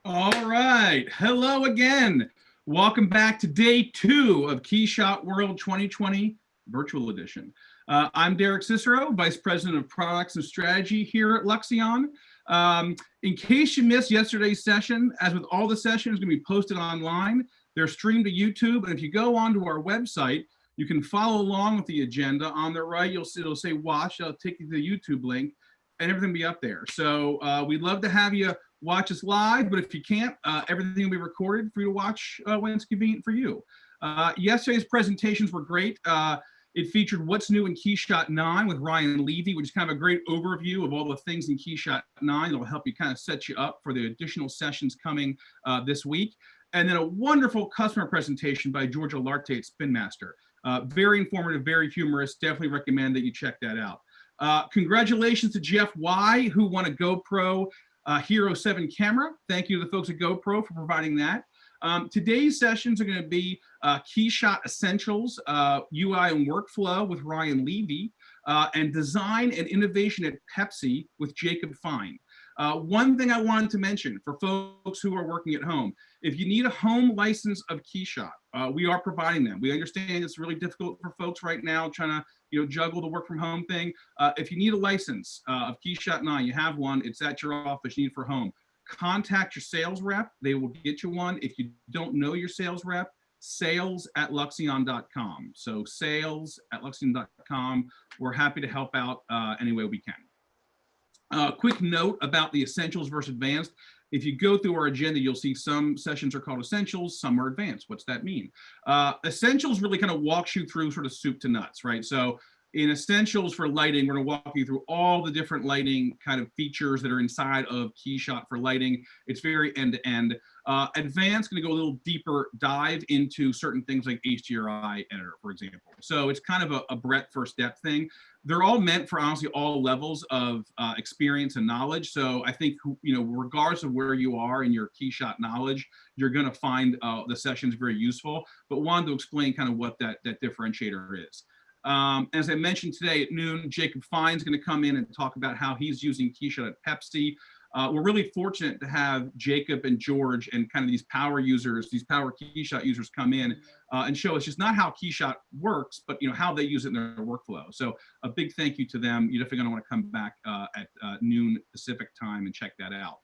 All right. Hello again. Welcome back to day 2 of KeyShot World 2020 Virtual Edition. I'm Derek Cicero, Vice President of Products and Strategy here at Luxion. In case you missed yesterday's session, as with all the sessions, going to be posted online. They're streamed to YouTube, and if you go onto our website, you can follow along with the agenda. On the right, it'll say watch. It'll take you to the YouTube link, and everything will be up there. So we'd love to have you watch us live, but if you can't, everything will be recorded for you to watch when it's convenient for you. Yesterday's presentations were great. It featured What's New in KeyShot 9 with Ryan Levy, which is kind of a great overview of all the things in KeyShot 9 that'll help you kind of set you up for the additional sessions coming this week. And then a wonderful customer presentation by Georgia Larte at Spin Master. Very informative, very humorous. Definitely recommend that you check that out. Congratulations to Jeff Y, who won a GoPro Hero 7 camera. Thank you to the folks at GoPro for providing that. Today's sessions are going to be KeyShot Essentials, UI and Workflow with Ryan Levy, and Design and Innovation at Pepsi with Jacob Fine. One thing I wanted to mention for folks who are working at home, if you need a home license of KeyShot, we are providing them. We understand it's really difficult for folks right now trying to juggle the work from home thing. If you need a license of KeyShot 9, you have one, it's at your office, you need it for home. Contact your sales rep, they will get you one. If you don't know your sales rep, sales@luxion.com. So sales@luxion.com. We're happy to help out any way we can. Quick note about the Essentials versus Advanced. If you go through our agenda, you'll see some sessions are called Essentials, some are Advanced. What's that mean? Essentials really kind of walks you through sort of soup to nuts, right? So in Essentials for lighting, we're going to walk you through all the different lighting kind of features that are inside of KeyShot for lighting. It's very end-to-end. Advanced going to go a little deeper dive into certain things like HDRI editor, for example. So it's kind of a breadth first depth thing. They're all meant for honestly all levels of experience and knowledge. So I think, regardless of where you are in your KeyShot knowledge, you're going to find the sessions very useful, but wanted to explain kind of what that differentiator is. As I mentioned today at noon, Jacob Fine's going to come in and talk about how he's using KeyShot at Pepsi. We're really fortunate to have Jacob and George and kind of these power users, these power KeyShot users come in and show us just not how KeyShot works, but how they use it in their workflow. So a big thank you to them. You're definitely going to want to come back at noon Pacific time and check that out.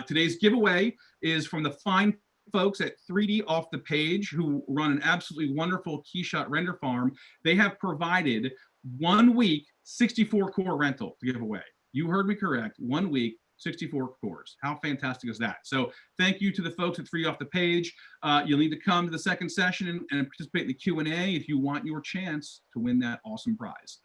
Today's giveaway is from the fine folks at 3D Off the Page, who run an absolutely wonderful KeyShot render farm. They have provided 1 week 64 core rental to give away. You heard me correct, 1 week 64 cores. How fantastic is that? So thank you to the folks at 3D Off the Page. You'll need to come to the second session and participate in the Q&A if you want your chance to win that awesome prize.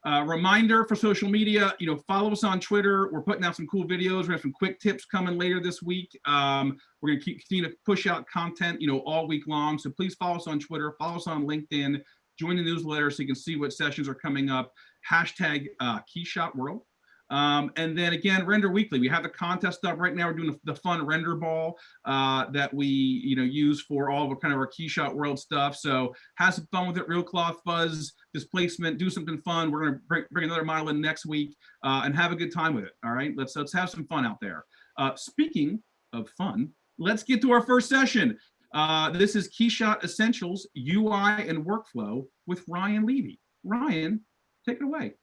Reminder for social media, follow us on Twitter. We're putting out some cool videos. We're gonna have some quick tips coming later this week. We're gonna continue to push out content, all week long. So please follow us on Twitter, follow us on LinkedIn, join the newsletter so you can see what sessions are coming up. Hashtag KeyShot World. And then again, Render Weekly. We have the contest up right now. We're doing the fun render ball that we use for all of kind of our KeyShot World stuff. So have some fun with it. Real cloth fuzz, displacement, do something fun. We're gonna bring another model in next week and have a good time with it. All right, let's have some fun out there. Speaking of fun, let's get to our first session. This is KeyShot Essentials, UI and Workflow with Ryan Levy. Ryan, take it away.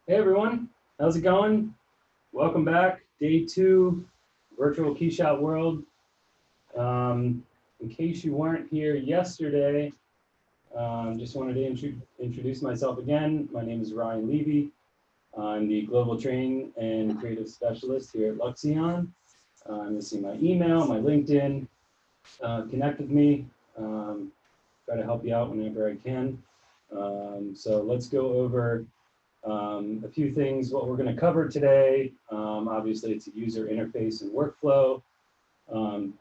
Hey everyone, how's it going? Welcome back, day 2, virtual KeyShot World. In case you weren't here yesterday, just wanted to introduce myself again. My name is Ryan Levy. I'm the Global Training and Creative Specialist here at Luxion. You'll see my email, my LinkedIn. Connect with me. Try to help you out whenever I can. So let's go over a few things, what we're going to cover today. Obviously, it's a user interface and workflow.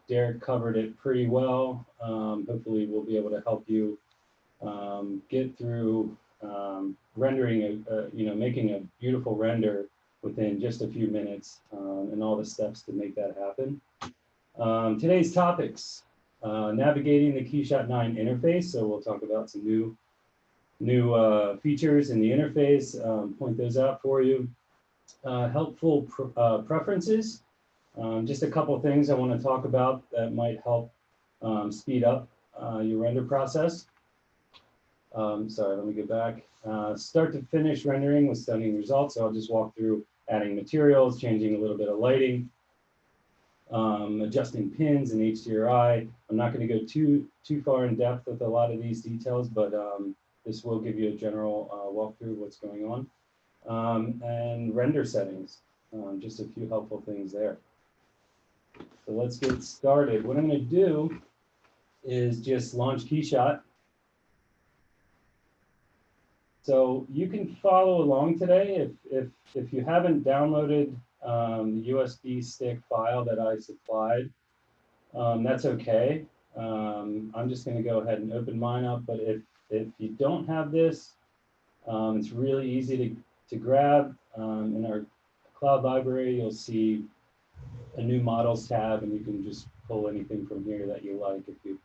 Derek covered it pretty well. Hopefully, we'll be able to help you get through rendering, making a beautiful render within just a few minutes and all the steps to make that happen. Today's topics, navigating the KeyShot 9 interface. So we'll talk about some new new features in the interface, point those out for you. Helpful preferences. Just a couple things I want to talk about that might help speed up your render process. Sorry, let me get back. Start to finish rendering with stunning results. So I'll just walk through adding materials, changing a little bit of lighting, adjusting pins and HDRI. I'm not going to go too far in depth with a lot of these details, but this will give you a general walkthrough of what's going on. And render settings, just a few helpful things there. So let's get started. What I'm going to do is just launch KeyShot. So you can follow along today if you haven't downloaded the USB stick file that I supplied. That's okay. I'm just going to go ahead and open mine up. But if you don't have this, it's really easy to grab. In our cloud library, you'll see a new models tab, and you can just pull anything from here that you like if you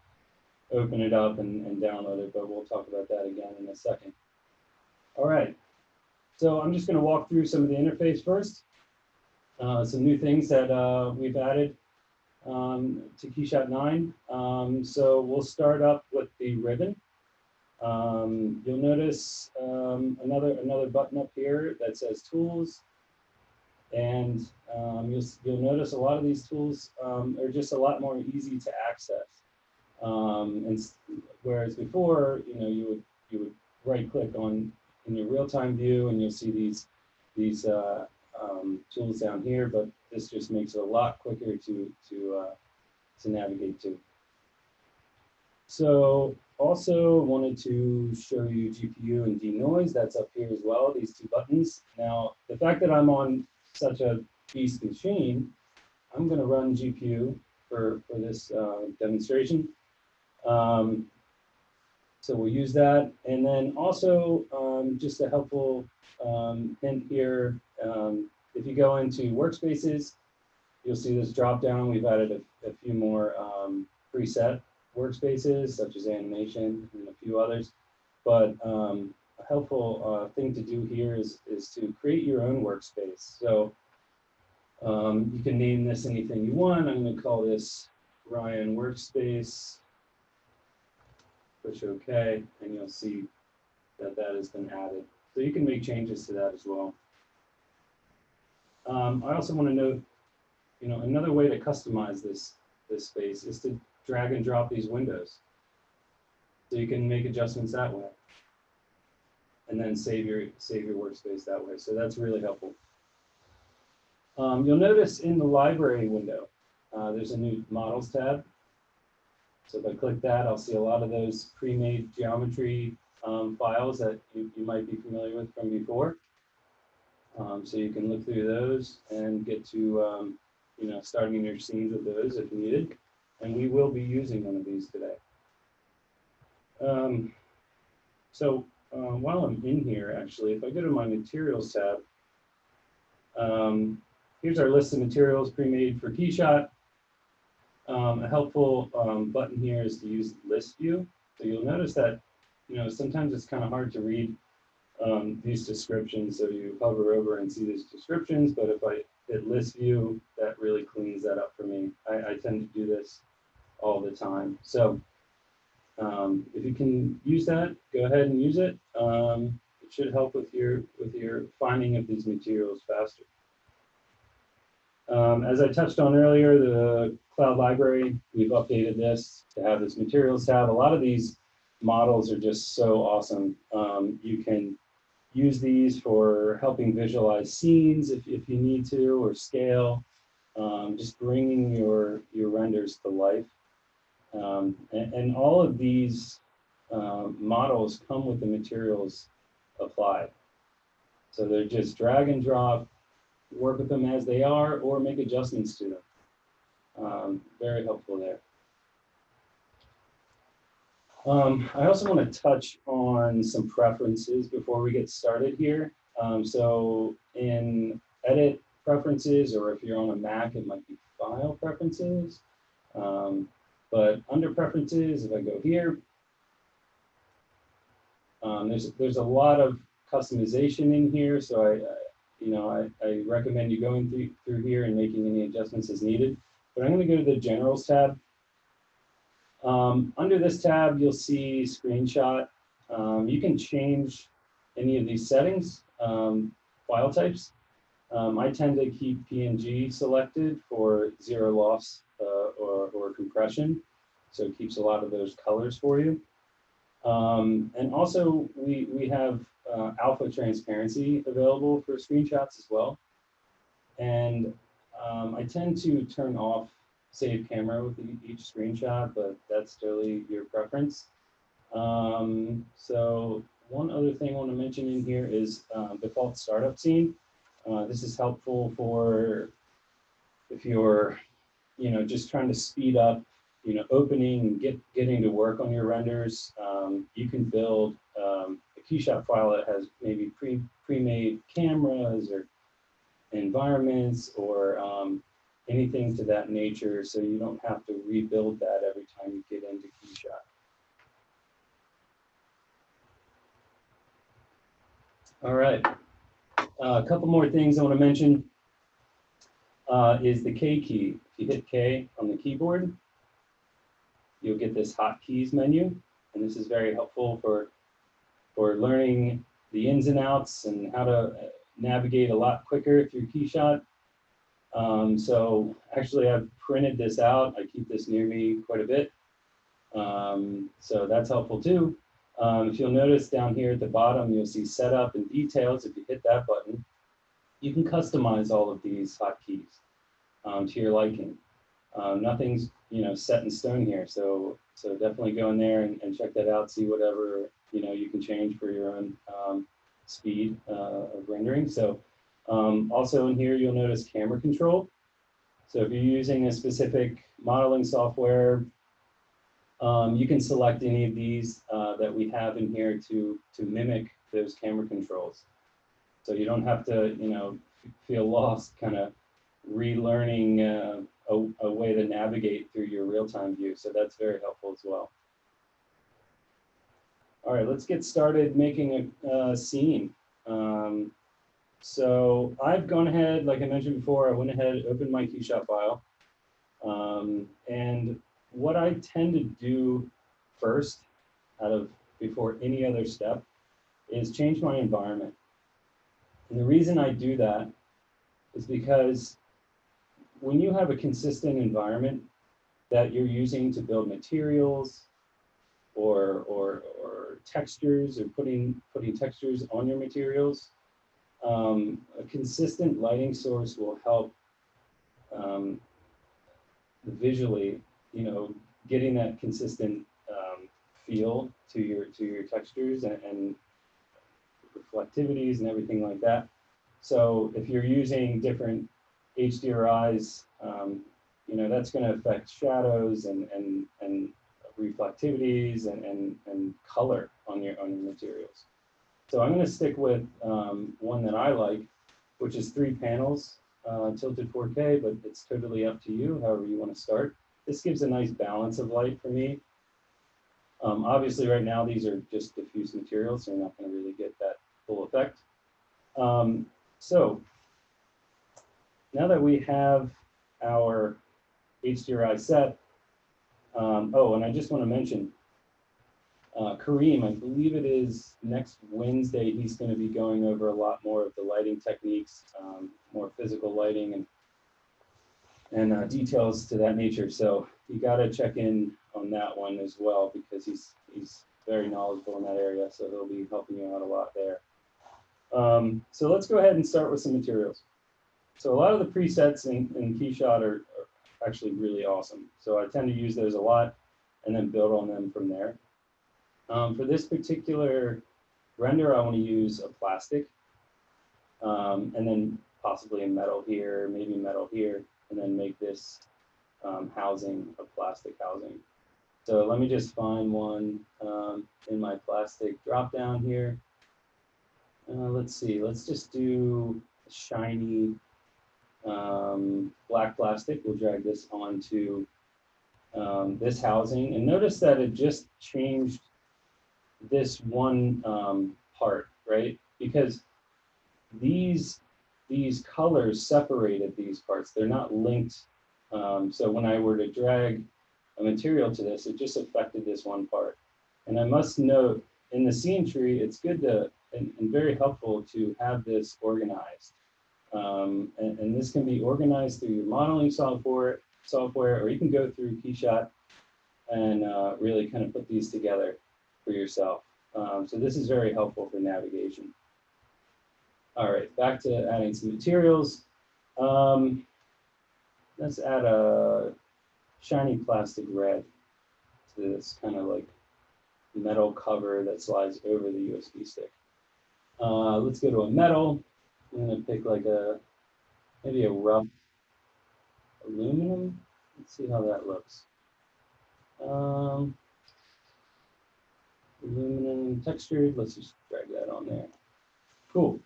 open it up and download it. But we'll talk about that again in a second. All right, so I'm just going to walk through some of the interface first. Some new things that we've added to KeyShot 9. So we'll start up with the ribbon. You'll notice another button up here that says Tools, and you'll notice a lot of these tools are just a lot more easy to access. And whereas before, you would right-click on in your real-time view, and you'll see these tools down here, but this just makes it a lot quicker to navigate to. So also wanted to show you GPU and denoise. That's up here as well, these two buttons. Now, the fact that I'm on such a beast machine, I'm going to run GPU for this demonstration. So we'll use that. And then also just a helpful hint here, if you go into workspaces, you'll see this drop down. We've added a few more preset workspaces, such as animation and a few others. But a helpful thing to do here is to create your own workspace. So you can name this anything you want. I'm going to call this Ryan Workspace. Push OK, and you'll see that that has been added. So you can make changes to that as well. I also want to note, another way to customize this space is to drag and drop these windows. So you can make adjustments that way, and then save your workspace that way. So that's really helpful. You'll notice in the library window, there's a new Models tab. So if I click that, I'll see a lot of those pre-made geometry files that you might be familiar with from before. So you can look through those and get to starting your scenes with those if needed. And we will be using one of these today. So while I'm in here, actually, if I go to my Materials tab, here's our list of materials pre-made for KeyShot. A helpful button here is to use List View. So you'll notice that sometimes it's kind of hard to read these descriptions. So you hover over and see these descriptions, but if I hit List View, that really cleans that up for me. I tend to do this all the time. So if you can use that, go ahead and use it. It should help with your finding of these materials faster. As I touched on earlier, the cloud library, we've updated this to have this materials tab. A lot of these models are just so awesome. You can use these for helping visualize scenes if you need to, or scale, just bringing your renders to life. And all of these models come with the materials applied. So they're just drag and drop, work with them as they are, or make adjustments to them. Very helpful there. I also want to touch on some preferences before we get started here. So in Edit Preferences, or if you're on a Mac, it might be File Preferences. But under Preferences, if I go here, There's a lot of customization in here, so I recommend you going through here and making any adjustments as needed. But I'm going to go to the Generals tab. Under this tab, you'll see Screenshot. You can change any of these settings, file types. I tend to keep PNG selected for zero loss or compression, so it keeps a lot of those colors for you. And also, we have alpha transparency available for screenshots as well. And I tend to turn off save camera with each screenshot, but that's totally your preference. So one other thing I want to mention in here is default startup scene. This is helpful for if you're, just trying to speed up, opening and getting to work on your renders. You can build a KeyShot file that has maybe pre-made cameras or environments or anything to that nature, so you don't have to rebuild that every time you get into KeyShot. All right, a couple more things I want to mention is the K key. If you hit K on the keyboard, you'll get this hotkeys menu, and this is very helpful for learning the ins and outs and how to navigate a lot quicker through KeyShot. So actually I've printed this out. I keep this near me quite a bit. So that's helpful too. If you'll notice down here at the bottom, you'll see setup and details. If you hit that button, you can customize all of these hotkeys to your liking. Nothing's set in stone here. So definitely go in there and check that out. See whatever you can change for your own speed of rendering. So also in here, you'll notice camera control. So if you're using a specific modeling software, you can select any of these that we have in here to mimic those camera controls. So you don't have to, feel lost kind of relearning a way to navigate through your real-time view. So that's very helpful as well. All right, let's get started making a scene. So I've gone ahead, like I mentioned before, I went ahead, opened my KeyShot file. And what I tend to do first, before any other step, is change my environment. And the reason I do that is because when you have a consistent environment that you're using to build materials or textures or putting textures on your materials, a consistent lighting source will help visually, getting that consistent feel to your textures and reflectivities and everything like that. So if you're using different HDRIs, that's going to affect shadows and reflectivities and color on your materials. So I'm going to stick with one that I like, which is 3 panels, tilted 4K, but it's totally up to you, however you want to start. This gives a nice balance of light for me. Obviously, right now, these are just diffuse materials, so you're not going to really get that full effect. So now that we have our HDRI set, oh, and I just want to mention, Kareem, I believe it is next Wednesday, he's going to be going over a lot more of the lighting techniques, more physical lighting and details to that nature. So you got to check in on that one as well, because he's very knowledgeable in that area. So he'll be helping you out a lot there. So let's go ahead and start with some materials. So a lot of the presets in KeyShot are actually really awesome. So I tend to use those a lot and then build on them from there. For this particular render, I want to use a plastic, and then possibly a metal here, maybe metal here, and then make this housing a plastic housing. So let me just find one in my plastic drop down here. Let's see, let's just do a shiny black plastic. We'll drag this onto this housing, and notice that it just changed this one part, right? Because these colors separated these parts. They're not linked. So when I were to drag a material to this, it just affected this one part. And I must note, in the scene tree, it's good to, and very helpful to have this organized. And this can be organized through your modeling software, or you can go through KeyShot and really kind of put these together for yourself. So this is very helpful for navigation. All right, back to adding some materials. Let's add a shiny plastic red to this kind of like metal cover that slides over the USB stick. Let's go to a metal. I'm gonna pick like maybe a rough aluminum. Let's see how that looks. Aluminum textured, let's just drag that on there. Cool.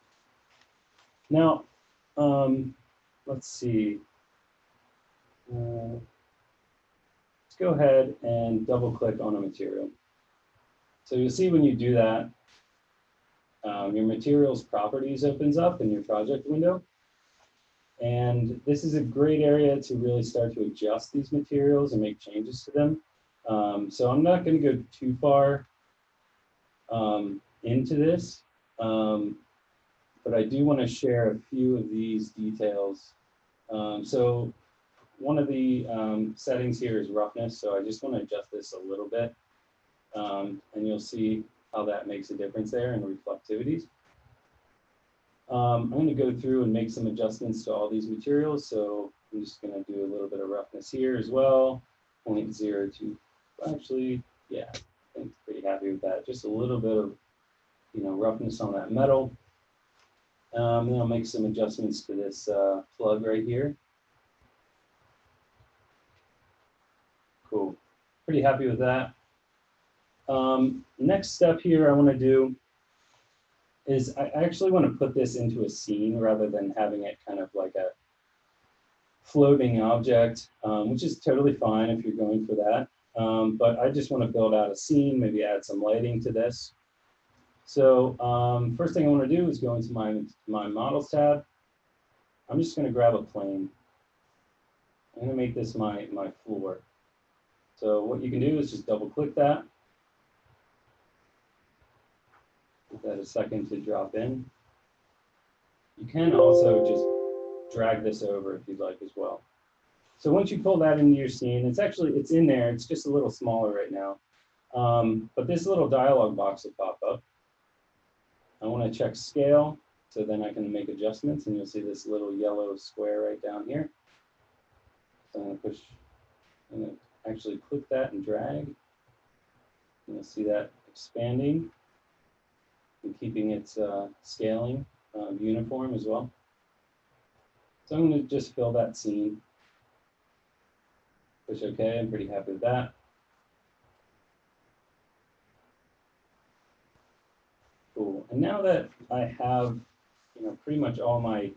Now, let's see. Let's go ahead and double click on a material. So you'll see when you do that, your materials properties opens up in your project window. And this is a great area to really start to adjust these materials and make changes to them. So I'm not going to go too far into this, but I do want to share a few of these details. So one of the settings here is roughness, so I just want to adjust this a little bit, and you'll see how that makes a difference there in reflectivities. I'm going to go through and make some adjustments to all these materials, so I'm just going to do a little bit of roughness here as well. 0.02, actually, yeah, I'm pretty happy with that. Just a little bit of, roughness on that metal. Then I'll make some adjustments to this plug right here. Cool, pretty happy with that. Next step here I want to do is I actually want to put this into a scene rather than having it kind of like a floating object, which is totally fine if you're going for that. But I just want to build out a scene, maybe add some lighting to this. So first thing I want to do is go into my models tab. I'm just going to grab a plane. I'm going to make this my floor. So what you can do is just double click that. Give that a second to drop in. You can also just drag this over if you'd like as well. So once you pull that into your scene, it's in there. It's just a little smaller right now. But this little dialog box will pop up. I want to check scale, so then I can make adjustments, and you'll see this little yellow square right down here. So I'm going to actually click that and drag. You'll see that expanding and keeping its scaling uniform as well. So I'm going to just fill that scene. Push OK, I'm pretty happy with that. Cool. And now that I have, pretty much all my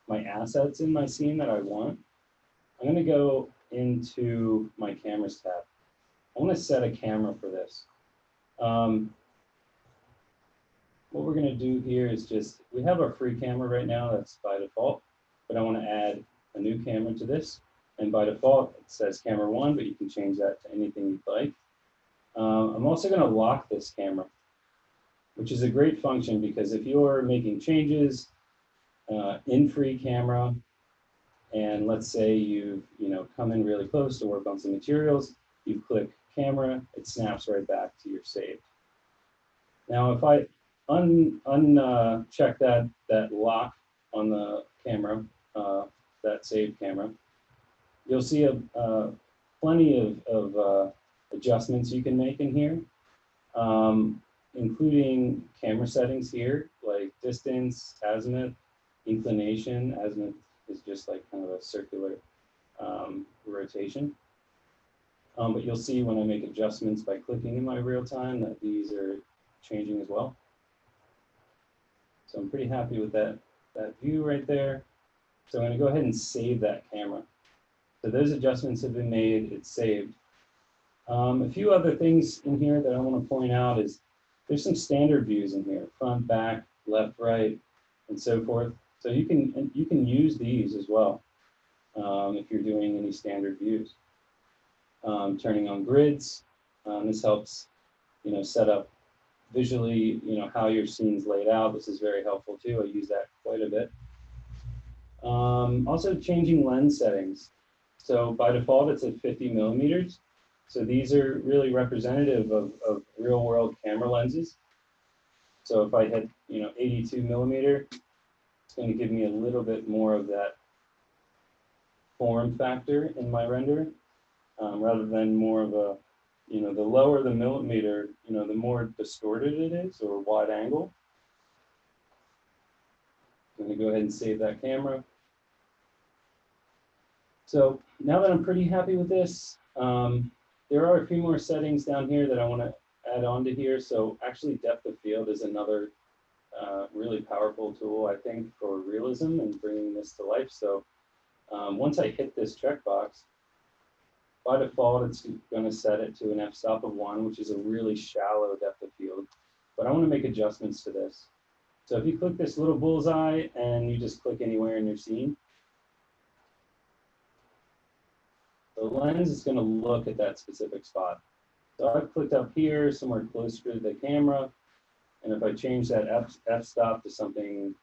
assets in my scene that I want, I'm going to go into my cameras tab. I want to set a camera for this. What we're going to do here is we have our free camera right now, that's by default, but I want to add a new camera to this. And by default, it says camera 1, but you can change that to anything you'd like. I'm also going to lock this camera, which is a great function because if you're making changes in free camera, and let's say you've come in really close to work on some materials, you click camera, it snaps right back to your saved. Now, if I uncheck that lock on the camera, that saved camera, you'll see plenty of adjustments you can make in here, including camera settings here, like distance, azimuth, inclination. Azimuth is just like kind of a circular rotation. But you'll see when I make adjustments by clicking in my real time that these are changing as well. So I'm pretty happy with that view right there. So I'm going to go ahead and save that camera. So those adjustments have been made, it's saved. A few other things in here that I want to point out is there's some standard views in here, front, back, left, right, and so forth. So you can use these as well if you're doing any standard views. Turning on grids, this helps, set up visually, how your scene's laid out. This is very helpful too. I use that quite a bit. Also changing lens settings. So by default, it's at 50 millimeters. So these are really representative of real world camera lenses. So if I hit, 82 millimeter, it's going to give me a little bit more of that form factor in my render, rather than more of a, the lower the millimeter, the more distorted it is, or wide angle. I'm going to go ahead and save that camera. So now that I'm pretty happy with this, there are a few more settings down here that I want to add on to here. So actually depth of field is another really powerful tool, I think, for realism and bringing this to life. So once I hit this checkbox, by default, it's going to set it to an f-stop of 1, which is a really shallow depth of field. But I want to make adjustments to this. So if you click this little bullseye and you just click anywhere in your scene, the lens is going to look at that specific spot. So I've clicked up here, somewhere closer to the camera. And if I change that f-stop to something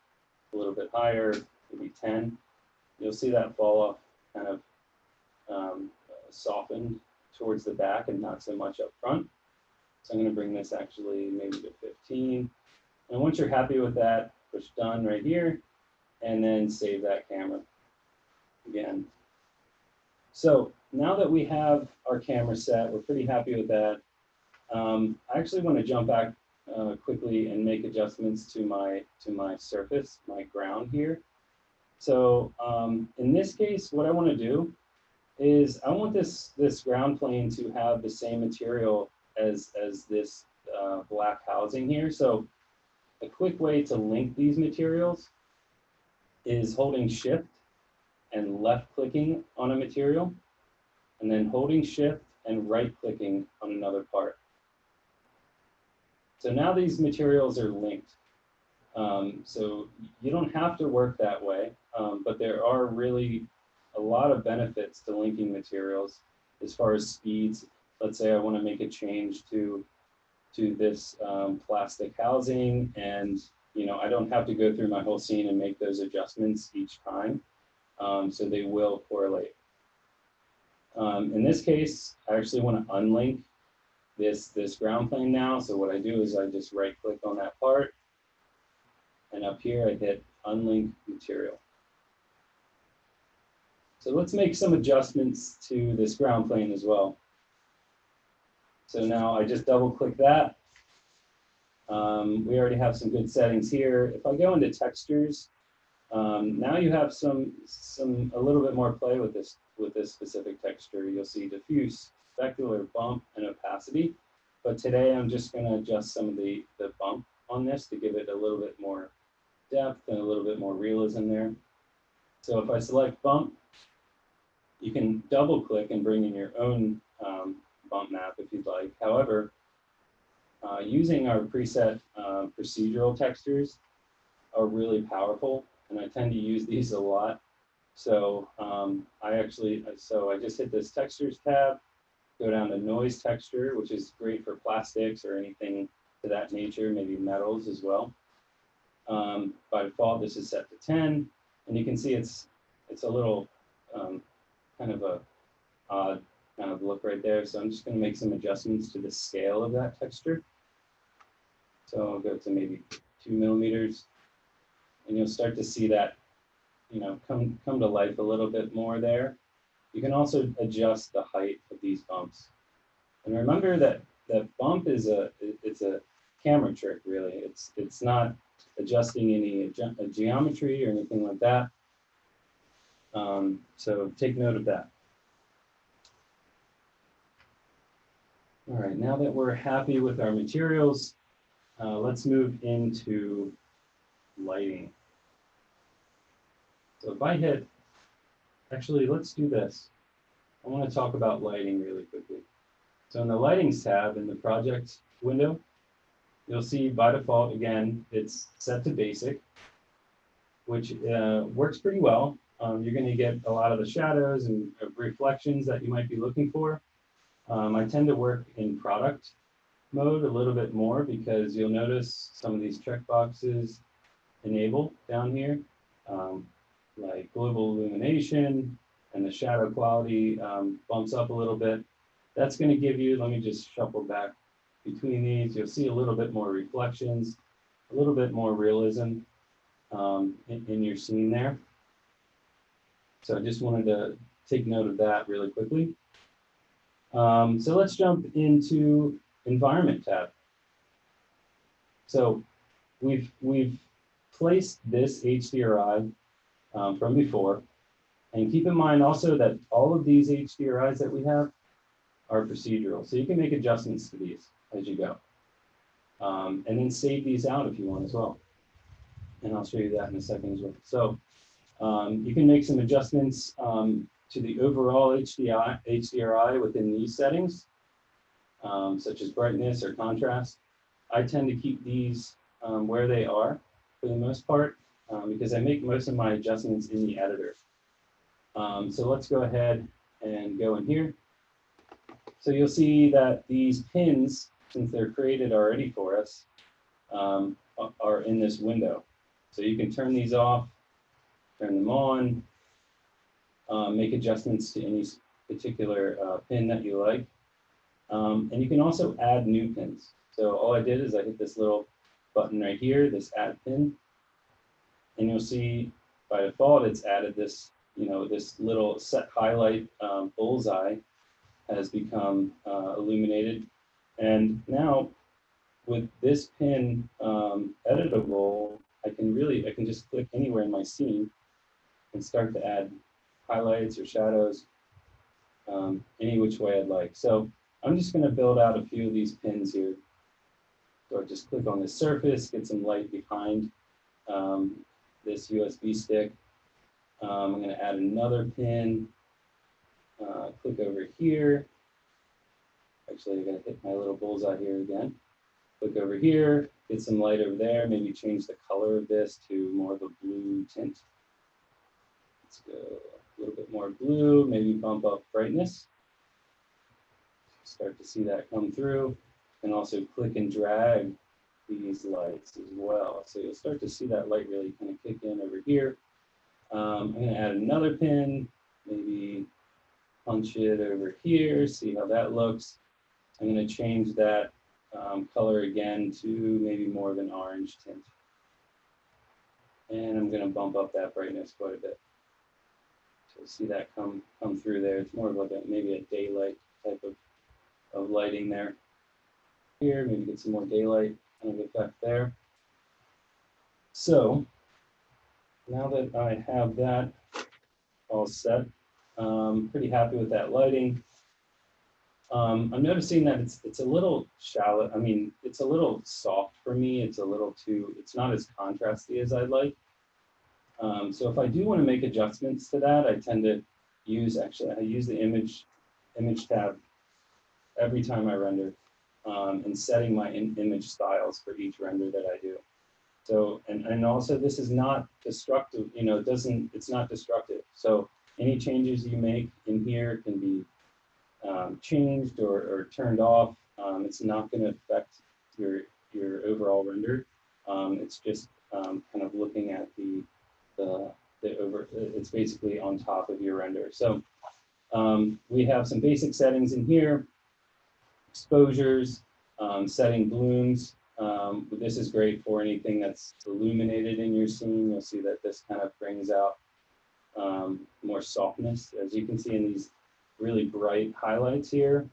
a little bit higher, maybe 10, you'll see that fall off kind of softened towards the back and not so much up front. So I'm going to bring this actually maybe to 15. And once you're happy with that, push done right here, and then save that camera again. So now that we have our camera set, we're pretty happy with that. I actually want to jump back quickly and make adjustments to my surface, my ground here. So in this case, what I want to do is I want this ground plane to have the same material as this black housing here. So a quick way to link these materials is holding Shift and left clicking on a material, and then holding Shift and right clicking on another part. So now these materials are linked. So you don't have to work that way, but there are really a lot of benefits to linking materials as far as speeds. Let's say I want to make a change to this plastic housing, and I don't have to go through my whole scene and make those adjustments each time. So they will correlate. In this case, I actually want to unlink this ground plane now. So what I do is I just right click on that part, and up here I hit unlink material. So let's make some adjustments to this ground plane as well. So now I just double click that. We already have some good settings here. If I go into textures, now you have a little bit more play with this specific texture. You'll see diffuse, specular, bump, and opacity. But today I'm just going to adjust some of the bump on this to give it a little bit more depth and a little bit more realism there. So if I select bump, you can double click and bring in your own bump map if you'd like. However, using our preset procedural textures are really powerful, and I tend to use these a lot. So I just hit this textures tab, go down to noise texture, which is great for plastics or anything to that nature, maybe metals as well. By default, this is set to 10, and you can see it's a little kind of a odd kind of look right there. So I'm just going to make some adjustments to the scale of that texture. So I'll go to maybe 2 millimeters, and you'll start to see that, come to life a little bit more there. You can also adjust the height of these bumps. And remember that bump is it's a camera trick, really. It's not adjusting any geometry or anything like that. So take note of that. All right, now that we're happy with our materials, let's move into lighting. So if I hit, actually, let's do this. I want to talk about lighting really quickly. So in the Lightings tab in the Project window, you'll see by default, again, it's set to basic, which works pretty well. You're going to get a lot of the shadows and reflections that you might be looking for. I tend to work in product mode a little bit more because you'll notice some of these checkboxes enable down here, like global illumination, and the shadow quality bumps up a little bit. That's going to give you, let me just shuffle back between these, you'll see a little bit more reflections, a little bit more realism in your scene there. So I just wanted to take note of that really quickly. So let's jump into Environment tab. So we've placed this HDRI from before, and keep in mind also that all of these HDRIs that we have are procedural, so you can make adjustments to these as you go, and then save these out if you want as well. And I'll show you that in a second as well. So you can make some adjustments to the overall HDRI within these settings, such as brightness or contrast. I tend to keep these where they are for the most part, because I make most of my adjustments in the editor. So let's go ahead and go in here. So you'll see that these pins, since they're created already for us, are in this window. So you can turn these off, turn them on, make adjustments to any particular pin that you like. And you can also add new pins. So all I did is I hit this little button right here, this add pin, and you'll see by default it's added this, this little set highlight bullseye has become illuminated. And now with this pin editable, I can just click anywhere in my scene and start to add highlights or shadows any which way I'd like. So I'm just going to build out a few of these pins here. So I just click on this surface, get some light behind this USB stick. I'm going to add another pin. Click over here. Actually, I'm going to hit my little bullseye here again. Click over here, get some light over there, maybe change the color of this to more of a blue tint. Let's go a little bit more blue, maybe bump up brightness. Start to see that come through, and also click and drag these lights as well. So you'll start to see that light really kind of kick in over here. I'm going to add another pin, maybe punch it over here, see how that looks. I'm going to change that color again to maybe more of an orange tint. And I'm going to bump up that brightness quite a bit. So see that come through there. It's more of like maybe a daylight type of lighting there. Here, maybe get some more daylight kind of effect there. So now that I have that all set, I'm pretty happy with that lighting. I'm noticing that it's a little shallow. I mean, it's a little soft for me. It's not as contrasty as I'd like. So if I do want to make adjustments to that, I tend to use the image tab every time I render, and setting my image styles for each render that I do. So, and also this is not destructive, it's not destructive. So any changes you make in here can be changed or turned off. It's not going to affect your overall render. It's just kind of looking at it's basically on top of your render. So we have some basic settings in here, exposures, setting blooms. This is great for anything that's illuminated in your scene. You'll see that this kind of brings out more softness. As you can see in these really bright highlights here,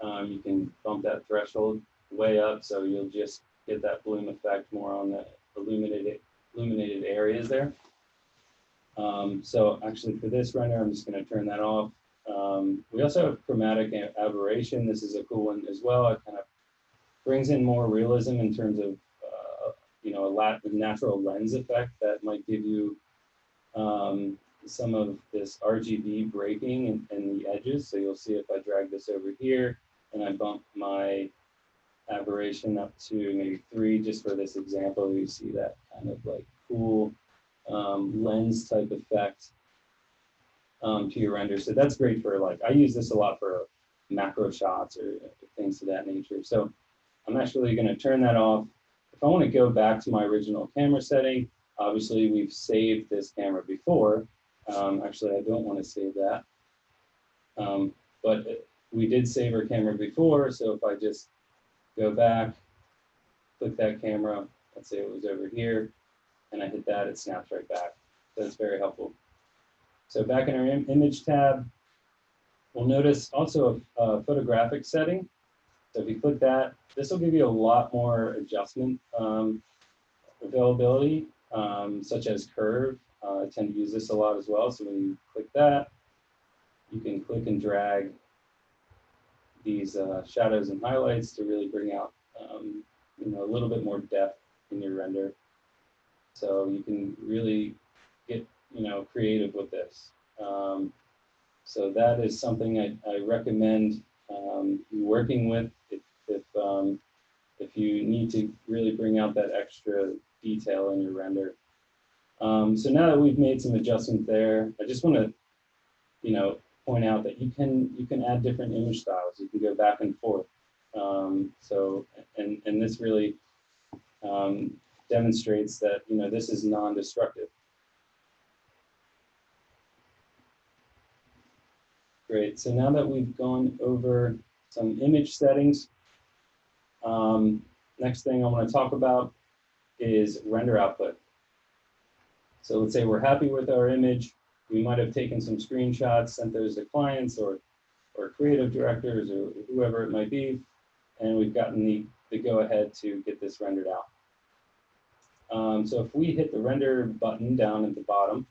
you can bump that threshold way up, so you'll just get that bloom effect more on the illuminated areas there. So actually for this render, I'm just going to turn that off. We also have chromatic aberration. This is a cool one as well. It kind of brings in more realism in terms of a natural lens effect that might give you some of this RGB breaking in the edges. So you'll see if I drag this over here and I bump my aberration up to maybe 3, just for this example. You see that kind of like cool lens type effect to your render. So that's great for, like, I use this a lot for macro shots or things of that nature. So I'm actually going to turn that off. If I want to go back to my original camera setting, obviously we've saved this camera before. Actually, I don't want to save that. But we did save our camera before, so if I just go back, click that camera, let's say it was over here, and I hit that, it snaps right back. So that's very helpful. So back in our image tab, we'll notice also a photographic setting. So if you click that, this will give you a lot more adjustment availability, such as curve. I tend to use this a lot as well. So when you click that, you can click and drag these shadows and highlights to really bring out a little bit more depth in your render. So you can really get creative with this. So that is something I recommend you working with if you need to really bring out that extra detail in your render. So now that we've made some adjustments there, I just want to point out that you can add different image styles. You can go back and forth. And this really demonstrates that this is non-destructive. Great. So now that we've gone over some image settings, next thing I want to talk about is render output. So let's say we're happy with our image. We might have taken some screenshots, sent those to clients or creative directors or whoever it might be, and we've gotten the go-ahead to get this rendered out. So if we hit the render button down at the bottom,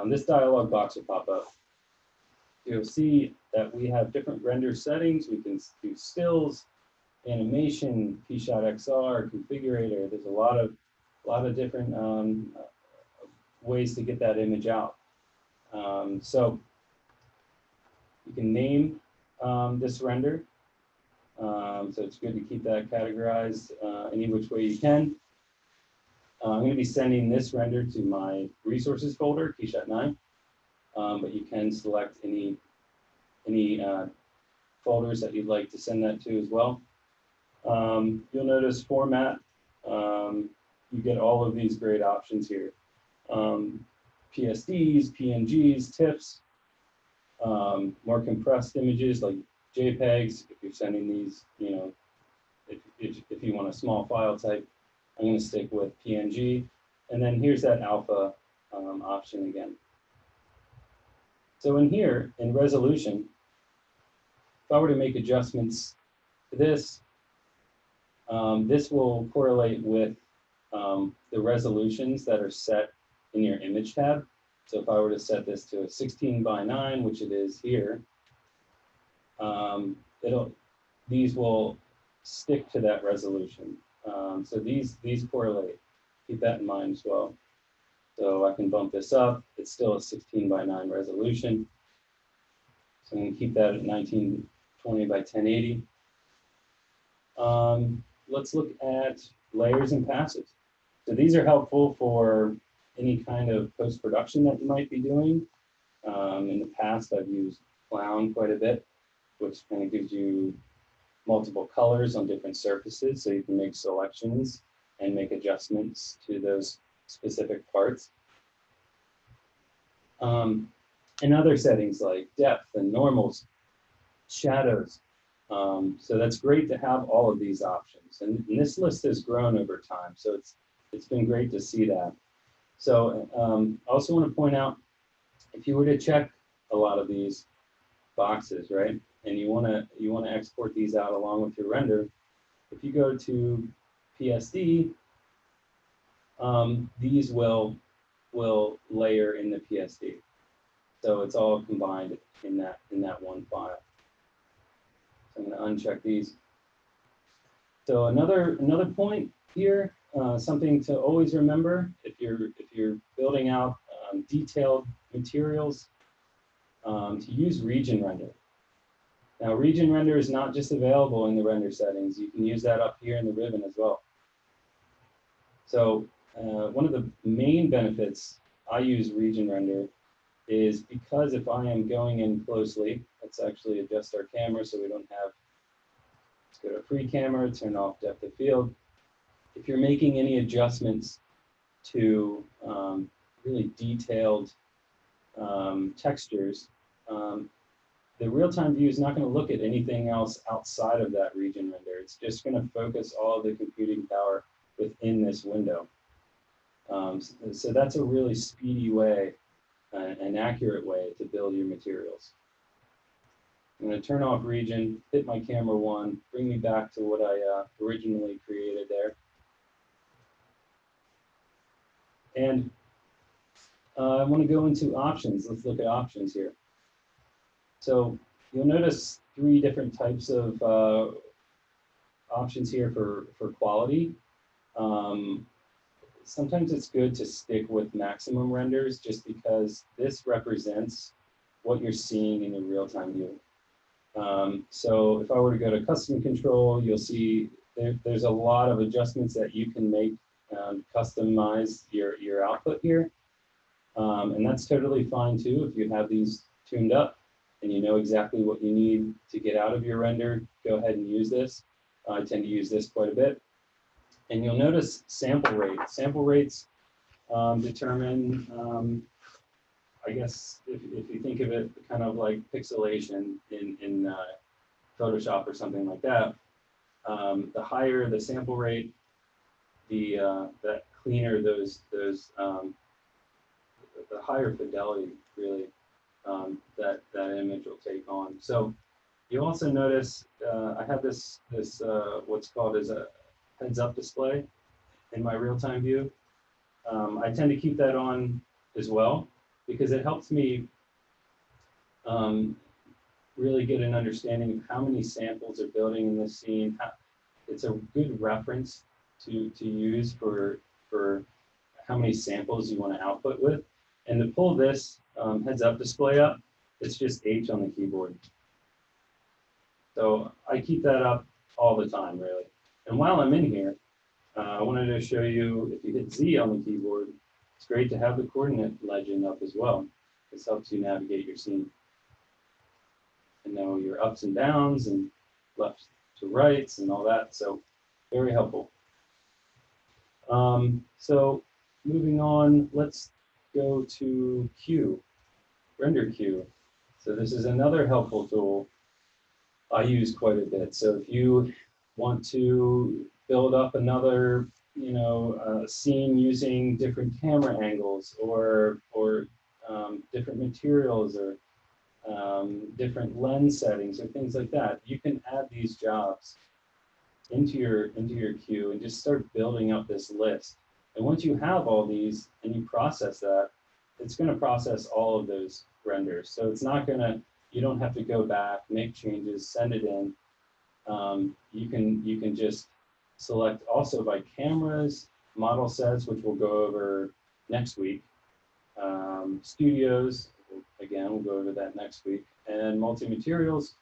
this dialog box will pop up. You'll see that we have different render settings. We can do stills, animation, KeyShot XR, configurator. There's a lot of different ways to get that image out. So you can name this render. So it's good to keep that categorized any which way you can. I'm going to be sending this render to my resources folder, KeyShot 9. But you can select any folders that you'd like to send that to as well. You'll notice format. You get all of these great options here. PSDs, PNGs, TIFFs, more compressed images like JPEGs. If you're sending these, if you want a small file type, I'm going to stick with PNG. And then here's that alpha option again. So in here, in resolution, if I were to make adjustments to this, this will correlate with the resolutions that are set in your image tab. So if I were to set this to a 16:9, which it is here, these will stick to that resolution. So these correlate. Keep that in mind as well. So I can bump this up. It's still a 16:9 resolution. So I'm going to keep that at 1920 by 1080. Let's look at layers and passes. So these are helpful for any kind of post-production that you might be doing. In the past, I've used Clown quite a bit, which kind of gives you multiple colors on different surfaces, so you can make selections and make adjustments to those specific parts. And other settings like depth and normals, shadows. So that's great to have all of these options. And this list has grown over time, so it's been great to see that. So I also want to point out, if you were to check a lot of these boxes, right, and you want to export these out along with your render, if you go to PSD, these will layer in the PSD. So it's all combined in that one file. So I'm going to uncheck these. So another point here, something to always remember if you're building out detailed materials, to use region render. Now, region render is not just available in the render settings. You can use that up here in the ribbon as well. So one of the main benefits I use region render is because if I am going in closely, let's actually adjust our camera so we don't have, let's go to free camera, turn off depth of field. If you're making any adjustments to really detailed textures, the real-time view is not going to look at anything else outside of that region render. It's just going to focus all of the computing power within this window. So that's a really speedy way, an accurate way to build your materials. I'm going to turn off region, hit my camera 1, bring me back to what I originally created there. And I want to go into options. Let's look at options here. So you'll notice 3 different types of options here for quality. Sometimes it's good to stick with maximum renders just because this represents what you're seeing in your real-time view. So if I were to go to custom control, you'll see there's a lot of adjustments that you can make, customize your output here. And that's totally fine too. If you have these tuned up and you know exactly what you need to get out of your render, go ahead and use this. I tend to use this quite a bit. And you'll notice sample rate. Sample rates determine, I guess, if you think of it kind of like pixelation in Photoshop or something like that, the higher the sample rate, that cleaner the higher fidelity really that image will take on. So you also notice I have this what's called as a heads-up display in my real-time view. I tend to keep that on as well because it helps me really get an understanding of how many samples are building in this scene. It's a good reference to use for how many samples you want to output with. And to pull this heads-up display up, it's just H on the keyboard. So I keep that up all the time, really. And while I'm in here, I wanted to show you, if you hit Z on the keyboard, it's great to have the coordinate legend up as well. This helps you navigate your scene and know your ups and downs and left to rights and all that. So very helpful. So moving on, let's go to Q, render Q. So this is another helpful tool I use quite a bit. So if you want to build up another, scene using different camera angles or different materials or different lens settings or things like that, you can add these jobs into your queue and just start building up this list. And once you have all these and you process that, it's going to process all of those renders. So it's not going to, you don't have to go back, make changes, send it in. You can just select also by cameras, model sets, which we'll go over next week. Studios, again, we'll go over that next week. And multi-materials,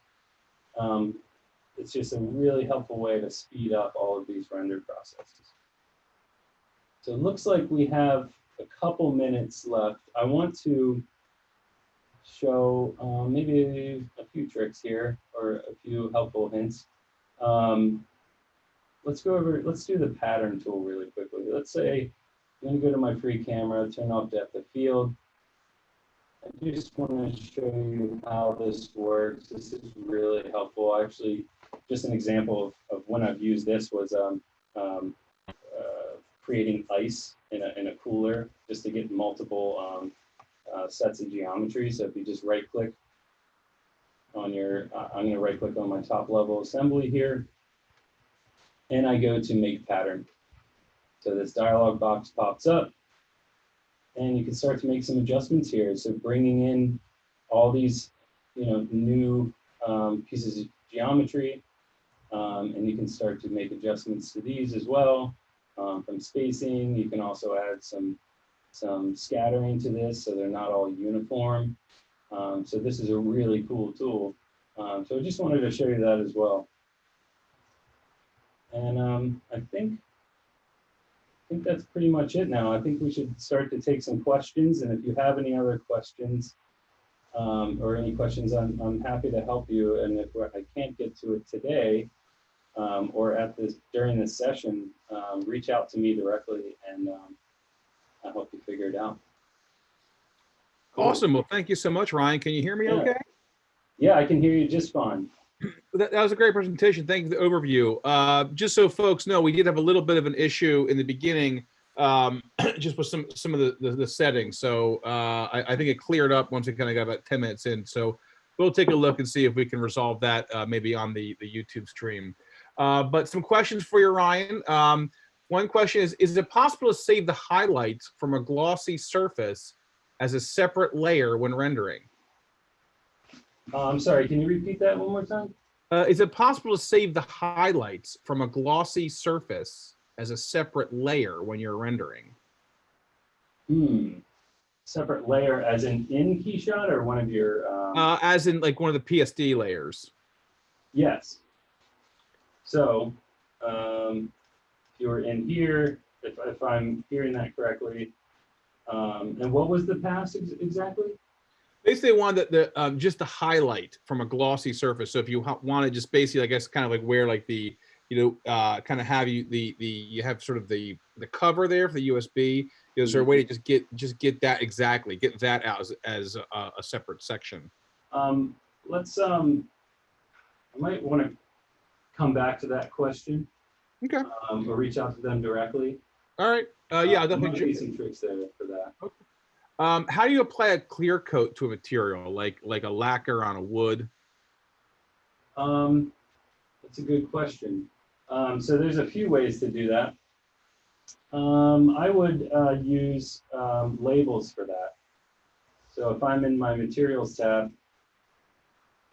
it's just a really helpful way to speed up all of these render processes. So it looks like we have a couple minutes left. I want to show maybe a few tricks here or a few helpful hints. Let's do the pattern tool really quickly. Let's say I'm going to go to my free camera, turn off depth of field. I just want to show you how this works. This is really helpful. Actually, just an example of when I've used this was creating ice in a cooler just to get multiple sets of geometry. So if you just right click on your, I'm going to right click on my top level assembly here, and I go to make pattern. So this dialog box pops up, and you can start to make some adjustments here. So bringing in all these, new pieces of geometry, and you can start to make adjustments to these as well. From spacing, you can also add some scattering to this so they're not all uniform. So this is a really cool tool So I just wanted to show you that as well. And I think that's pretty much it now. I think we should start to take some questions. And if you have any other questions or any questions, I'm happy to help you. And if I can't get to it today or during this session, reach out to me directly and I'll help you figure it out. Cool. Awesome. Well, thank you so much, Ryan. Can you hear me okay? Yeah, I can hear you just fine. That was a great presentation. Thank you for the overview. Just so folks know, we did have a little bit of an issue in the beginning, just with some of the settings. So I think it cleared up once we kind of got about 10 minutes in. So we'll take a look and see if we can resolve that maybe on the YouTube stream. But some questions for you, Ryan. One question is it possible to save the highlights from a glossy surface as a separate layer when rendering? I'm sorry, can you repeat that one more time? Is it possible to save the highlights from a glossy surface as a separate layer when you're rendering? Separate layer as in KeyShot or one of your... as in like one of the PSD layers. Yes. So if you're in here, if I'm hearing that correctly, and what was the pass exactly? Basically, they wanted just the highlight from a glossy surface. So if you want to just basically, I guess, kind of like where like the, kind of have you have sort of the cover there for the USB. Is there a way to just get that exactly, get that out as a separate section? Let's I might want to come back to that question. Okay. Or reach out to them directly. All right. Yeah, I'll definitely definitely be some tricks there for that. Okay. How do you apply a clear coat to a material, like a lacquer on a wood? That's a good question. So there's a few ways to do that. I would use labels for that. So if I'm in my materials tab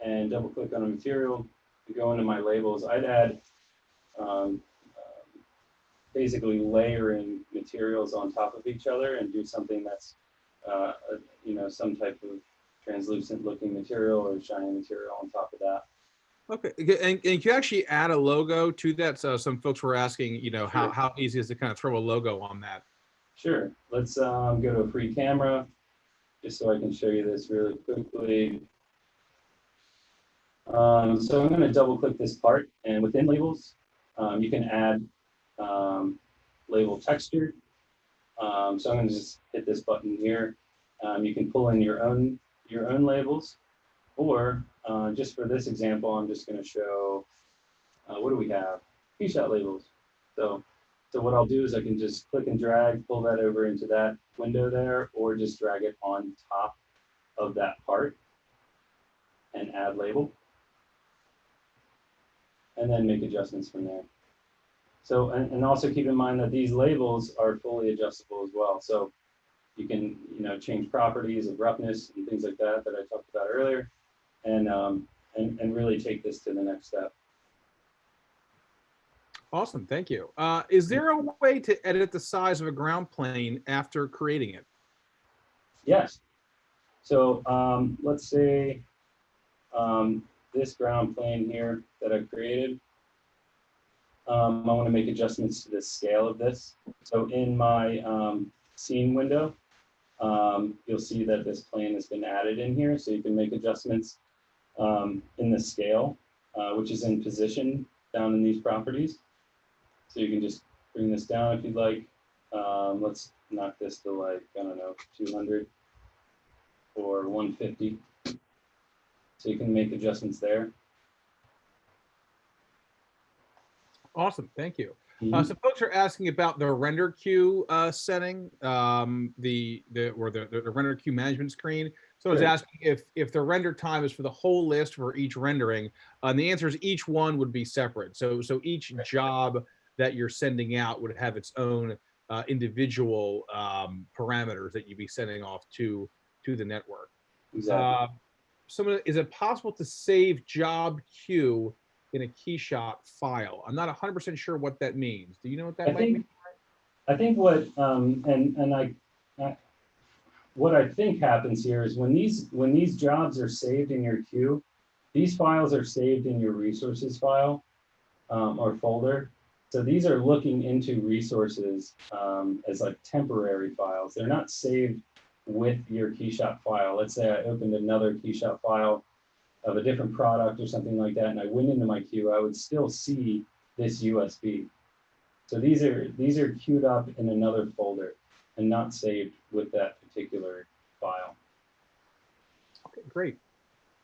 and double click on a material, to go into my labels, I'd add basically layering materials on top of each other and do something that's some type of translucent looking material or shiny material on top of that. Okay, and can you actually add a logo to that? So some folks were asking, Sure. how easy is it to kind of throw a logo on that? Sure. Let's go to a free camera, just so I can show you this really quickly. So I'm going to double click this part, and within labels, you can add label texture. So I'm going to just hit this button here. You can pull in your own labels, or just for this example, I'm just going to show what do we have? KeyShot labels. So what I'll do is I can just click and drag, pull that over into that window there, or just drag it on top of that part and add label, and then make adjustments from there. So, and also keep in mind that these labels are fully adjustable as well. So you can, change properties of roughness and things like that I talked about earlier, and really take this to the next step. Awesome, thank you. Is there a way to edit the size of a ground plane after creating it? Yes. So let's say this ground plane here that I've created, I want to make adjustments to the scale of this. So in my scene window, you'll see that this plane has been added in here. So you can make adjustments in the scale, which is in position down in these properties. So you can just bring this down if you'd like. Let's knock this to like, I don't know, 200 or 150. So you can make adjustments there. Awesome, thank you. So folks are asking about the render queue setting, the render queue management screen. So I was asking if the render time is for the whole list for each rendering, and the answer is each one would be separate. So each job that you're sending out would have its own individual parameters that you'd be sending off to the network. Exactly. Is it possible to save job queue in a KeyShot file? I'm not 100% sure what that means. Do you know what that might mean? I think what what I think happens here is when these jobs are saved in your queue, these files are saved in your resources file or folder. So these are looking into resources as like temporary files. They're not saved with your KeyShot file. Let's say I opened another KeyShot file of a different product or something like that, and I went into my queue, I would still see this USB. So these are queued up in another folder and not saved with that particular file. Okay, great.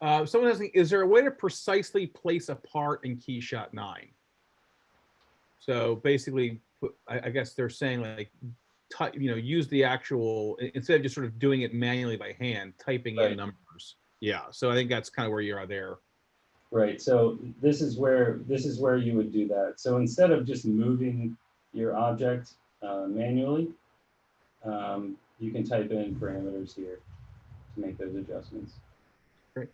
Someone asking, is there a way to precisely place a part in KeyShot 9? So basically, I guess they're saying like, use the actual, instead of just sort of doing it manually by hand, typing in numbers. Yeah, so I think that's kind of where you are there. Right, so this is where you would do that. So instead of just moving your object manually, you can type in parameters here to make those adjustments. Great.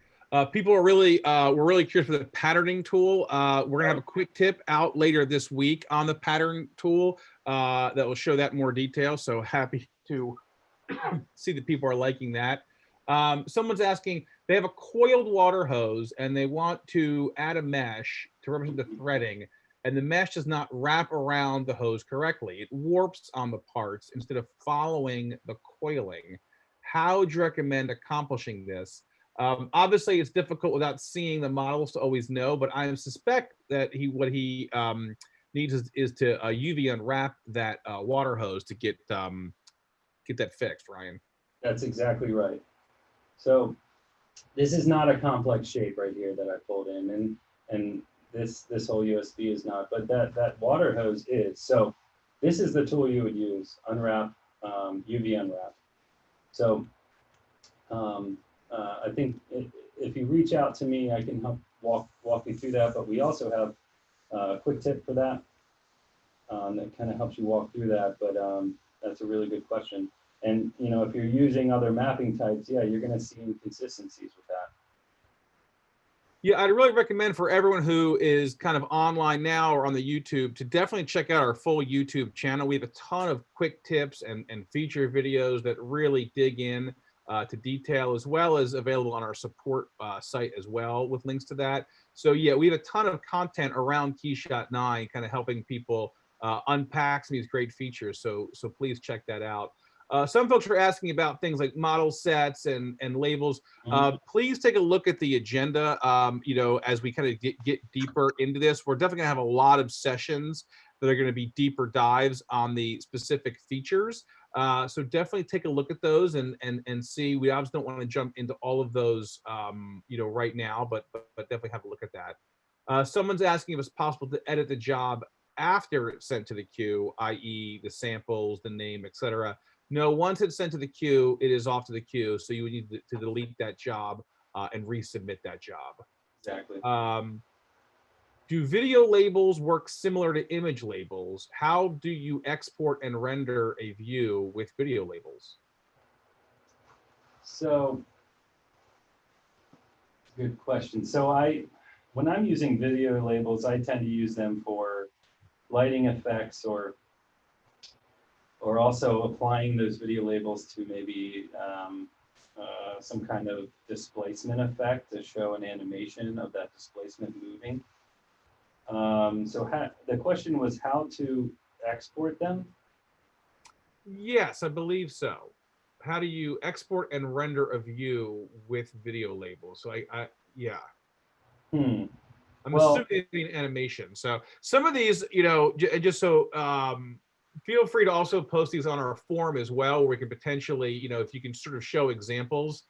People are really, we're really curious for the patterning tool. We're gonna have a quick tip out later this week on the pattern tool that will show that in more detail. So happy to see that people are liking that. Someone's asking, they have a coiled water hose and they want to add a mesh to represent the threading, and the mesh does not wrap around the hose correctly. It warps on the parts instead of following the coiling. How would you recommend accomplishing this? Obviously, it's difficult without seeing the models to always know, but I suspect that what he needs is to UV unwrap that water hose to get that fixed, Ryan. That's exactly right. So this is not a complex shape right here that I pulled in, and this whole USB is not, but that water hose is. So this is the tool you would use, unwrap, UV unwrap. So I think if you reach out to me, I can help walk you through that, but we also have a quick tip for that that kind of helps you walk through that, but that's a really good question. And if you're using other mapping types, yeah, you're going to see inconsistencies with that. Yeah, I'd really recommend for everyone who is kind of online now or on the YouTube to definitely check out our full YouTube channel. We have a ton of quick tips and feature videos that really dig in to detail, as well as available on our support site as well with links to that. So yeah, we have a ton of content around KeyShot 9, kind of helping people unpack some of these great features. So please check that out. Some folks are asking about things like model sets and labels. Please take a look at the agenda, as we kind of get deeper into this. We're definitely gonna have a lot of sessions that are gonna be deeper dives on the specific features. So definitely take a look at those and see. We obviously don't want to jump into all of those, right now, but definitely have a look at that. Someone's asking if it's possible to edit the job after it's sent to the queue, i.e. the samples, the name, etc. No, once it's sent to the queue, it is off to the queue. So you would need to delete that job and resubmit that job. Exactly. Do video labels work similar to image labels? How do you export and render a view with video labels? So, good question. So when I'm using video labels, I tend to use them for lighting effects or also applying those video labels to maybe some kind of displacement effect to show an animation of that displacement moving. So the question was how to export them? Yes, I believe so. How do you export and render a view with video labels? So yeah. I'm assuming animation. So some of these, just so feel free to also post these on our forum as well, where we can potentially, if you can sort of show examples,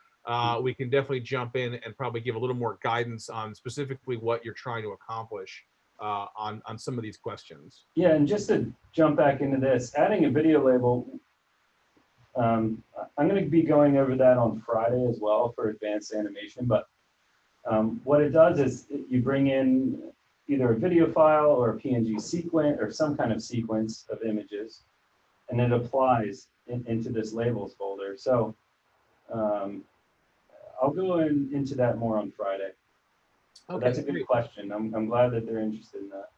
we can definitely jump in and probably give a little more guidance on specifically what you're trying to accomplish on some of these questions. Yeah, and just to jump back into this, adding a video label, I'm going to be going over that on Friday as well for advanced animation, but what it does is you bring in either a video file or a PNG sequence or some kind of sequence of images, and it applies into this labels folder. So I'll go into that more on Friday. Okay, that's a good question. I'm glad that they're interested in that.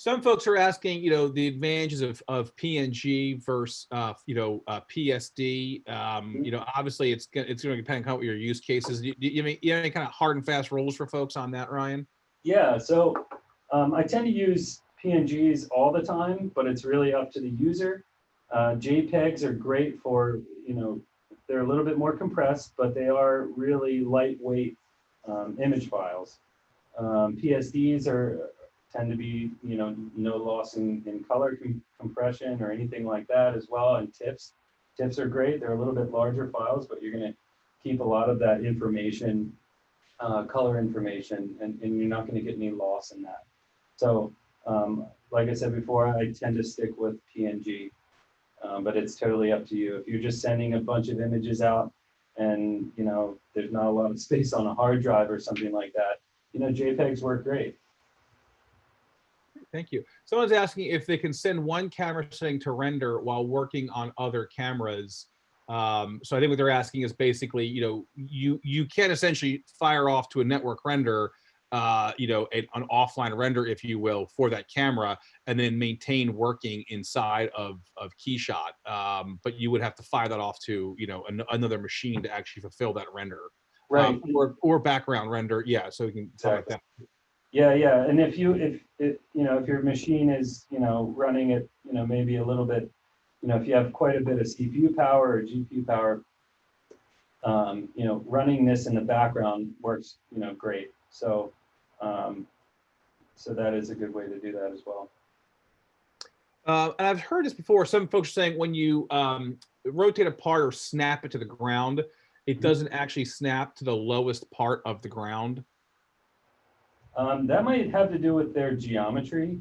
Some folks are asking, the advantages of PNG versus, PSD. Obviously it's going to depend on what your use cases. You have any kind of hard and fast rules for folks on that, Ryan? Yeah, so I tend to use PNGs all the time, but it's really up to the user. JPEGs are great for, they're a little bit more compressed, but they are really lightweight image files. PSDs tend to be, no loss in color compression or anything like that as well. And TIFFs are great. They're a little bit larger files, but you're going to keep a lot of that information, color information, and you're not going to get any loss in that. So, like I said before, I tend to stick with PNG, but it's totally up to you. If you're just sending a bunch of images out and, there's not a lot of space on a hard drive or something like that, JPEGs work great. Thank you. Someone's asking if they can send one camera setting to render while working on other cameras. So I think what they're asking is basically, you can essentially fire off to a network render, an offline render, if you will, for that camera, and then maintain working inside of KeyShot. But you would have to fire that off to, another machine to actually fulfill that render. Right. Or background render. Yeah. So we can talk about that. Yeah, yeah. And if your machine is, running it, maybe a little bit, if you have quite a bit of CPU power or GPU power, running this in the background works, great. So, so that is a good way to do that as well. And I've heard this before. Some folks are saying when you rotate a part or snap it to the ground, it doesn't actually snap to the lowest part of the ground. That might have to do with their geometry.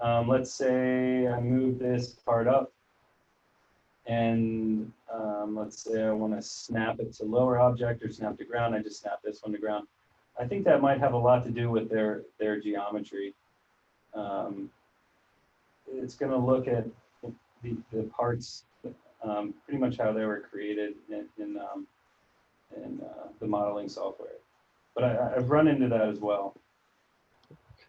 Let's say I move this part up and let's say I want to snap it to lower object or snap to ground. I just snap this one to ground. I think that might have a lot to do with their geometry. It's going to look at the parts pretty much how they were created in the modeling software. But I've run into that as well.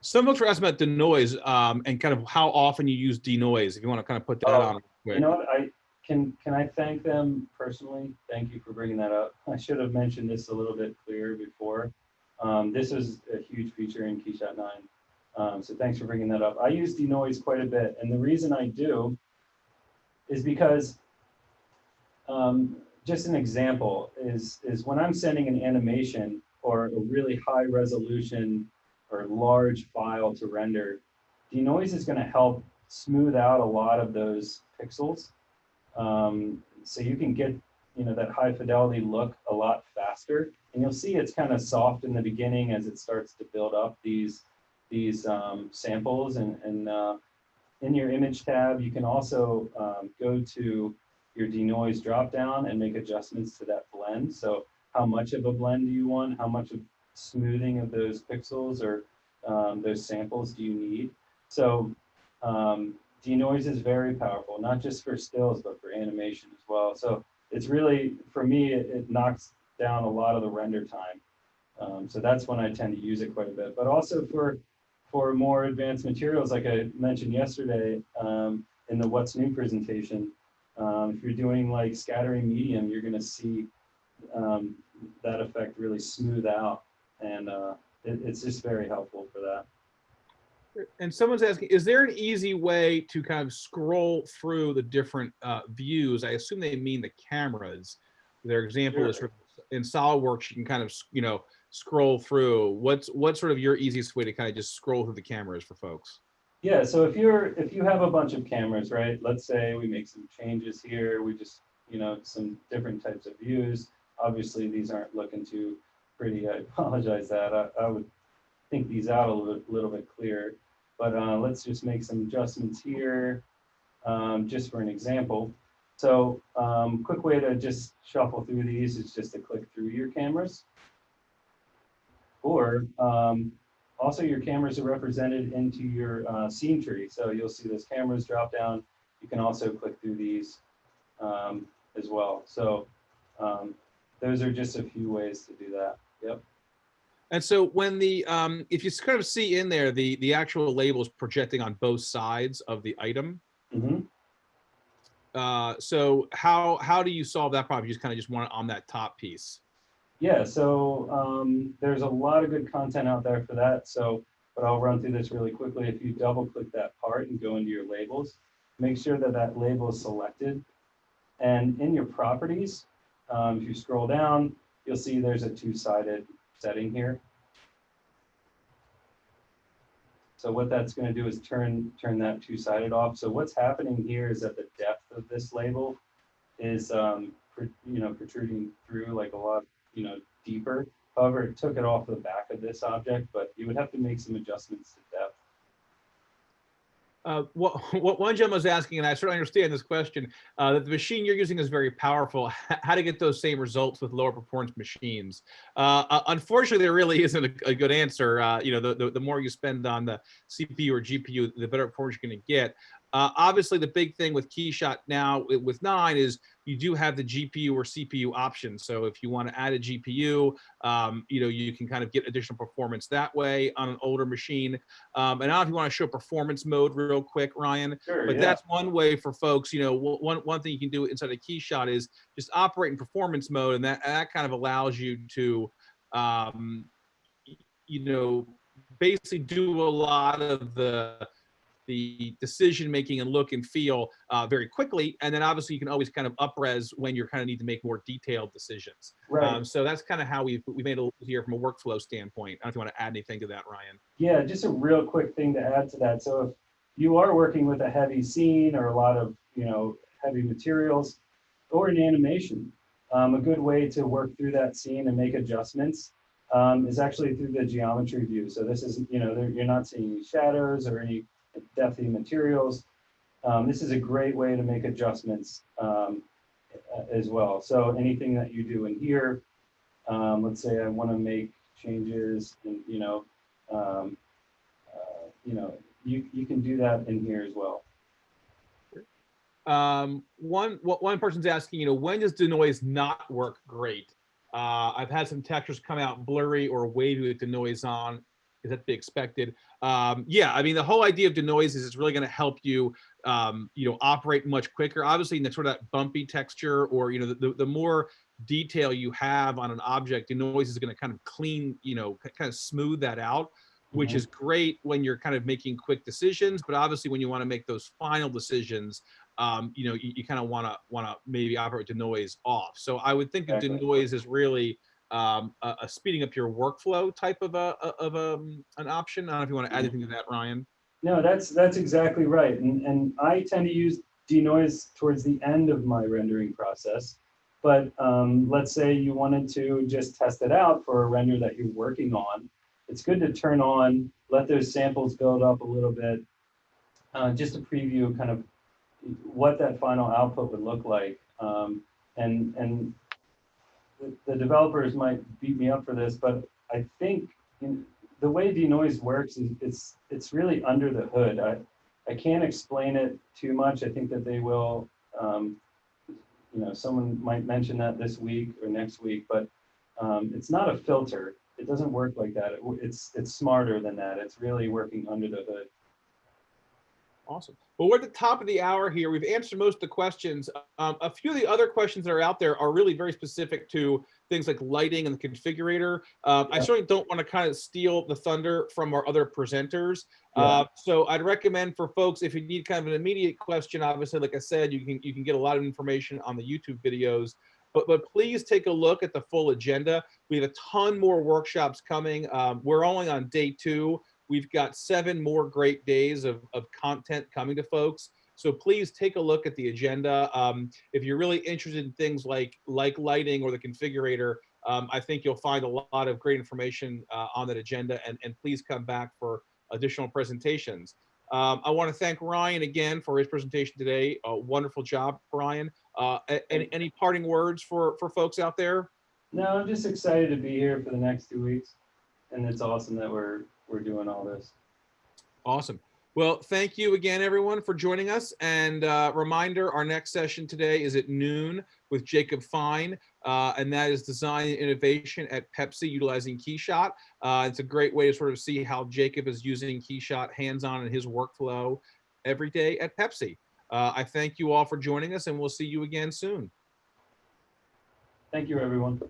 Some folks were asking about denoise and kind of how often you use denoise. If you want to kind of put that on. You know what? Can I thank them personally? Thank you for bringing that up. I should have mentioned this a little bit clearer before. This is a huge feature in KeyShot 9. So thanks for bringing that up. I use denoise quite a bit. And the reason I do is because just an example is when I'm sending an animation or a really high resolution or large file to render, denoise is going to help smooth out a lot of those pixels. So you can get that high fidelity look a lot faster. And you'll see it's kind of soft in the beginning as it starts to build up these samples. And in your image tab, you can also go to your denoise dropdown and make adjustments to that blend. So how much of a blend do you want? How much of smoothing of those pixels or those samples do you need? So denoise is very powerful, not just for stills, but for animation as well. So it's really, for me, it knocks down a lot of the render time. So that's when I tend to use it quite a bit. But also for more advanced materials, like I mentioned yesterday in the What's New presentation, if you're doing like scattering medium, you're going to see that effect really smooth out. And it's just very helpful for that. And someone's asking, is there an easy way to kind of scroll through the different views? I assume they mean the cameras. Their example is sort of in SolidWorks, you can kind of, scroll through. What's sort of your easiest way to kind of just scroll through the cameras for folks? Yeah, so if you have a bunch of cameras, right? Let's say we make some changes here. We just, some different types of views. Obviously, these aren't looking too pretty. I apologize that. I would think these out a little bit clearer. But let's just make some adjustments here, just for an example. So quick way to just shuffle through these is just to click through your cameras. Or also your cameras are represented into your scene tree. So you'll see those cameras drop down. You can also click through these as well. So those are just a few ways to do that. Yep. And so when the, if you kind of see in there, the actual label is projecting on both sides of the item. Mhm. So how do you solve that problem? You just kind of just want it on that top piece. Yeah, so there's a lot of good content out there for that. So, but I'll run through this really quickly. If you double click that part and go into your labels, make sure that that label is selected. And in your properties, if you scroll down, you'll see there's a two-sided setting here. So what that's going to do is turn that two-sided off. So what's happening here is that the depth of this label is protruding through like a lot, deeper. However, it took it off the back of this object, but you would have to make some adjustments to depth. What one gentleman was asking, and I certainly understand this question, that the machine you're using is very powerful. How to get those same results with lower performance machines? Unfortunately, there really isn't a good answer. The more you spend on the CPU or GPU, the better performance you're going to get. Obviously, the big thing with KeyShot now with 9 is you do have the GPU or CPU option. So if you want to add a GPU, you can kind of get additional performance that way on an older machine. And now if you want to show performance mode real quick, Ryan, Sure, but yeah. that's one way for folks. One thing you can do inside of KeyShot is just operate in performance mode, and that kind of allows you to, basically do a lot of the decision making and look and feel very quickly, and then obviously you can always kind of up-res when you kind of need to make more detailed decisions. Right. So that's kind of how we made it here from a workflow standpoint. I don't know if you want to add anything to that, Ryan. Yeah, just a real quick thing to add to that. So if you are working with a heavy scene or a lot of heavy materials or an animation, a good way to work through that scene and make adjustments is actually through the geometry view. So this is you're not seeing any shadows or any depthy materials. This is a great way to make adjustments as well. So anything that you do in here, let's say I want to make changes, and you can do that in here as well. One person's asking, when does denoise not work great? I've had some textures come out blurry or wavy with denoise on. Is that to be expected? Yeah, I mean, the whole idea of denoise is it's really going to help you, operate much quicker. Obviously, in the sort of that bumpy texture, or the more detail you have on an object, denoise is going to kind of clean, kind of smooth that out, which is great when you're kind of making quick decisions. But obviously, when you want to make those final decisions, you kind of want to maybe operate denoise off. So I would think of denoise is really a speeding up your workflow type of an option. I don't know if you want to add anything to that, Ryan. No, that's exactly right. And I tend to use denoise towards the end of my rendering process. But let's say you wanted to just test it out for a render that you're working on. It's good to turn on, let those samples build up a little bit, just to preview kind of what that final output would look like. And the developers might beat me up for this, but I think the way denoise works is it's really under the hood. I can't explain it too much. I think that they will, someone might mention that this week or next week, but it's not a filter. It doesn't work like that. It's smarter than that. It's really working under the hood. Awesome. Well, we're at the top of the hour here. We've answered most of the questions. A few of the other questions that are out there are really very specific to things like lighting and the configurator. I certainly don't want to kind of steal the thunder from our other presenters. So I'd recommend for folks, if you need kind of an immediate question, obviously, like I said, you can get a lot of information on the YouTube videos. But please take a look at the full agenda. We have a ton more workshops coming. We're only on day 2. We've got 7 more great days of content coming to folks. So please take a look at the agenda. If you're really interested in things like lighting or the configurator, I think you'll find a lot of great information on that agenda, and please come back for additional presentations. I want to thank Ryan again for his presentation today. A wonderful job, Ryan. Any parting words for folks out there? No, I'm just excited to be here for the next 2 weeks, and it's awesome that we're doing all this. Awesome. Well, thank you again, everyone, for joining us. And reminder, our next session today is at noon with Jacob Fine, and that is design and innovation at Pepsi utilizing KeyShot. It's a great way to sort of see how Jacob is using KeyShot hands-on in his workflow every day at Pepsi. I thank you all for joining us, and we'll see you again soon. Thank you, everyone.